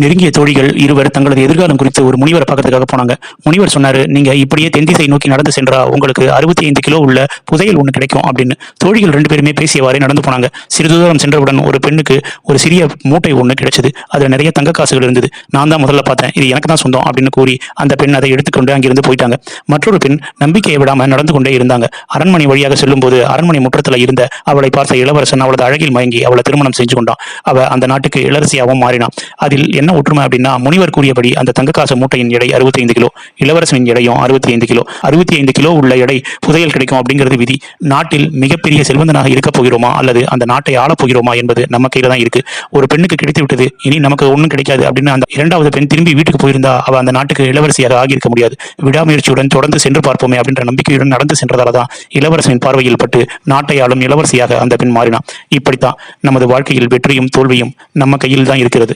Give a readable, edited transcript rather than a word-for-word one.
நெருங்கிய தோழிகள் இருவர் தங்களது எதிர்காலம் குறித்து ஒரு முனிவரை பார்க்கறதுக்காக போனாங்க. முனிவர் சொன்னாரு, நீங்க இப்படியே தென் திசை நோக்கி நடந்து சென்றா உங்களுக்கு 65 கிலோ உள்ள புதையல் ஒண்ணு கிடைக்கும் அப்படின்னு. தோழிகள் 2 பேருமே பேசியவாறே நடந்து போனாங்க. சிறிது தூரம் சென்றவுடன் ஒரு பெண்ணுக்கு ஒரு சிறிய மூட்டை ஒண்ணு கிடைச்சது. அதுல நிறைய தங்க காசுகள் இருந்தது. நான் தான் முதல்ல பார்த்தேன், இது எனக்கு தான் சொந்தம் அப்படின்னு கூறி அந்த பெண் அதை எடுத்துக்கொண்டு அங்கிருந்து போயிட்டாங்க. மற்றொரு பெண் நம்பிக்கையை விடாம நடந்து கொண்டே இருந்தாங்க. அரண்மனை வழியாக செல்லும்போது அரண்மனை முற்றத்துல இருந்த அவளை பார்த்த இளவரசன் அவளது அழகில் மயங்கி அவளை திருமணம் செஞ்சு கொண்டான். அவ அந்த நாட்டுக்கு இளவரசியாகவும் மாறினான். அதில் என்ன ஒற்றுமை அப்படின்னா, முனிவர் கூறியபடி அந்த தங்கக்காசு மூட்டையின் எடை 65 கிலோ, இளவரசனின் எடையும் 65 கிலோ. 65 கிலோ உள்ள எடை புதையல் கிடைக்கும் அப்படிங்கிறது விதி. நாட்டில் மிகப்பெரிய செல்வந்தனாக இருக்க போகிறோமா அல்லது அந்த நாட்டை ஆளப் போகிறோமா என்பது நம்ம கையில தான் இருக்கு. ஒரு பெண்ணுக்கு கிடைத்து விட்டது, இனி நமக்கு ஒன்றும் கிடைக்காது அப்படின்னு அந்த 2வது பெண் திரும்பி வீட்டுக்கு போயிருந்தா அவ அந்த நாட்டுக்கு இளவரசியாக ஆகியிருக்க முடியாது. விடாமுயற்சியுடன் தொடர்ந்து சென்று பார்ப்போமே அப்படின்ற நம்பிக்கையுடன் நடந்து சென்றதாலதான் இளவரசனின் பார்வையில் பட்டு நாட்டை ஆளும் இளவரசியாக அந்த பெண் மாறினான். இப்படித்தான் நமது வாழ்க்கையில் வெற்றியும் தோல்வியும் நம்ம கையில் தான் இருக்கிறது.